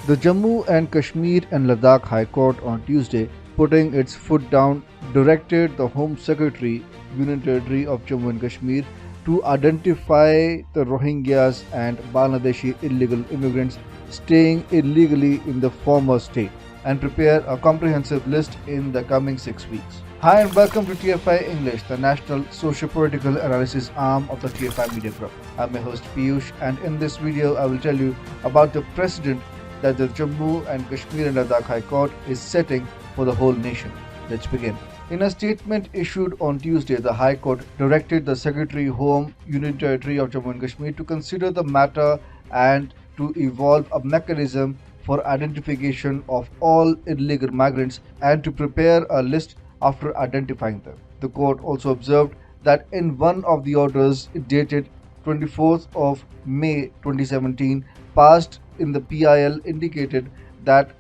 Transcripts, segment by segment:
The Jammu and Kashmir and Ladakh High Court on Tuesday, putting its foot down, directed the Home Secretary, Union Territory of Jammu and Kashmir, to identify the Rohingyas and Bangladeshi illegal immigrants staying illegally in the former state and prepare a comprehensive list in the coming 6 weeks. Hi and welcome to TFI English, the national socio-political analysis arm of the TFI Media Group. I'm your host Piyush, and in this video I will tell you about the precedent that the Jammu and Kashmir and Ladakh High Court is setting for the whole nation. Let's begin. In a statement issued on Tuesday, the High Court directed the Secretary Home Union Territory of Jammu and Kashmir to consider the matter and to evolve a mechanism for identification of all illegal migrants and to prepare a list after identifying them. The court also observed that in one of the orders dated 24th of May 2017 passed in the PIL indicated that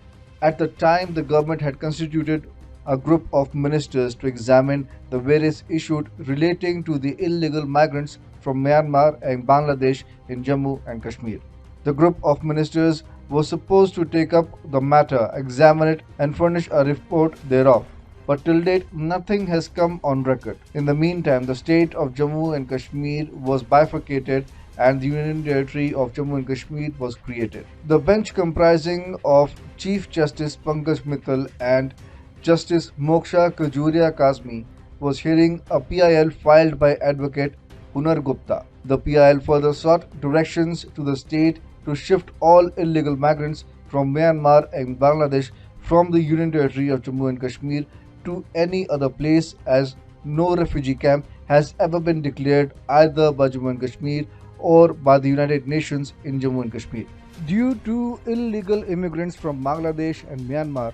at the time the government had constituted a group of ministers to examine the various issues relating to the illegal migrants from Myanmar and Bangladesh in Jammu and Kashmir. The group of ministers was supposed to take up the matter, examine it, and furnish a report thereof. But till date, nothing has come on record. In the meantime, the state of Jammu and Kashmir was bifurcated and the Union Territory of Jammu and Kashmir was created. The bench, comprising of Chief Justice Pankaj Mittal and Justice Moksha Kajuria Kazmi, was hearing a PIL filed by Advocate Hunar Gupta. The PIL further sought directions to the state to shift all illegal migrants from Myanmar and Bangladesh from the Union Territory of Jammu and Kashmir to any other place, as no refugee camp has ever been declared either by Jammu and Kashmir or by the United Nations in Jammu and Kashmir. Due to illegal immigrants from Bangladesh and Myanmar,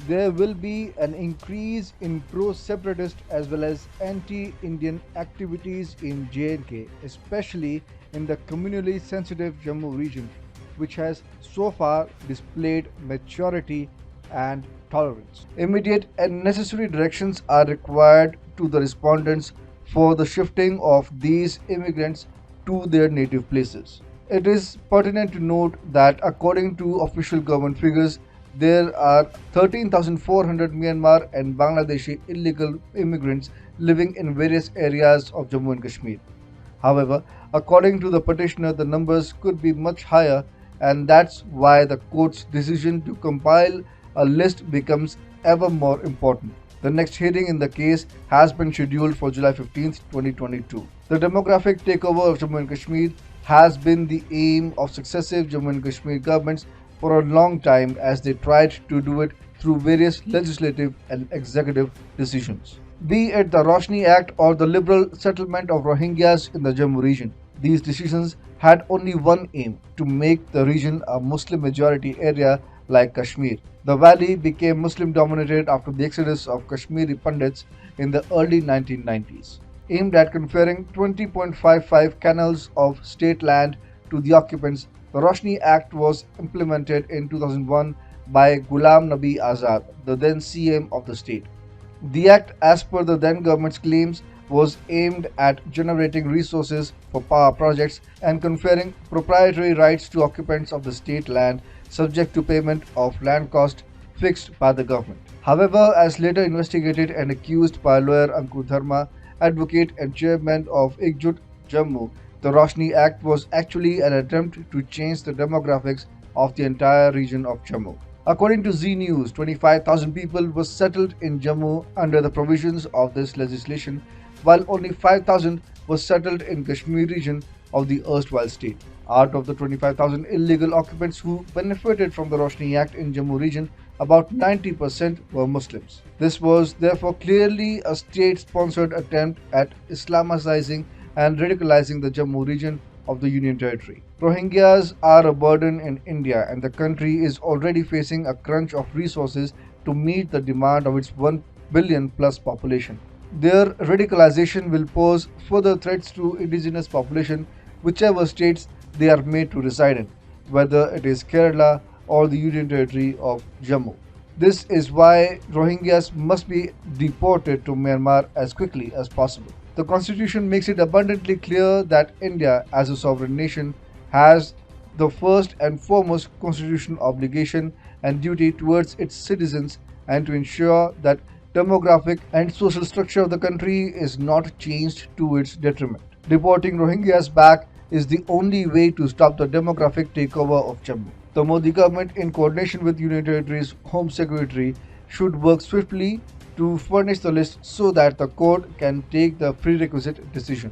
there will be an increase in pro-separatist as well as anti-Indian activities in J&K, especially in the communally sensitive Jammu region, which has so far displayed maturity and tolerance. Immediate and necessary directions are required to the respondents for the shifting of these immigrants to their native places. It is pertinent to note that according to official government figures, there are 13,400 Myanmar and Bangladeshi illegal immigrants living in various areas of Jammu and Kashmir. However, according to the petitioner, the numbers could be much higher, and that's why the court's decision to compile a list becomes ever more important. The next hearing in the case has been scheduled for July 15, 2022. The demographic takeover of Jammu and Kashmir has been the aim of successive Jammu and Kashmir governments for a long time, as they tried to do it through various legislative and executive decisions. Be it the Roshni Act or the liberal settlement of Rohingyas in the Jammu region, these decisions had only one aim: to make the region a Muslim majority area like Kashmir. The valley became Muslim dominated after the exodus of Kashmiri Pandits in the early 1990s. Aimed at conferring 20.55 canals of state land to the occupants, the Roshni Act was implemented in 2001 by Ghulam Nabi Azad, the then CM of the state. The act, as per the then government's claims, was aimed at generating resources for power projects and conferring proprietary rights to occupants of the state land, subject to payment of land cost fixed by the government. However, as later investigated and accused by lawyer Ankur Dharma, advocate and chairman of Ikjut Jammu, the Roshni Act was actually an attempt to change the demographics of the entire region of Jammu. According to Z News, 25,000 people were settled in Jammu under the provisions of this legislation, while only 5,000 were settled in Kashmir region of the erstwhile state. Out of the 25,000 illegal occupants who benefited from the Roshni Act in Jammu region, about 90% were Muslims. This was therefore clearly a state-sponsored attempt at Islamicizing and radicalizing the Jammu region of the Union Territory. Rohingyas are a burden in India, and the country is already facing a crunch of resources to meet the demand of its 1 billion plus population. Their radicalization will pose further threats to indigenous population, whichever states they are made to reside in, whether it is Kerala or the Union Territory of Jammu. This is why Rohingyas must be deported to Myanmar as quickly as possible. The constitution makes it abundantly clear that India, as a sovereign nation, has the first and foremost constitutional obligation and duty towards its citizens, and to ensure that demographic and social structure of the country is not changed to its detriment. Deporting Rohingyas back is the only way to stop the demographic takeover of Jammu. The Modi government, in coordination with Union Territories Home Secretary, should work swiftly to furnish the list so that the court can take the prerequisite decision.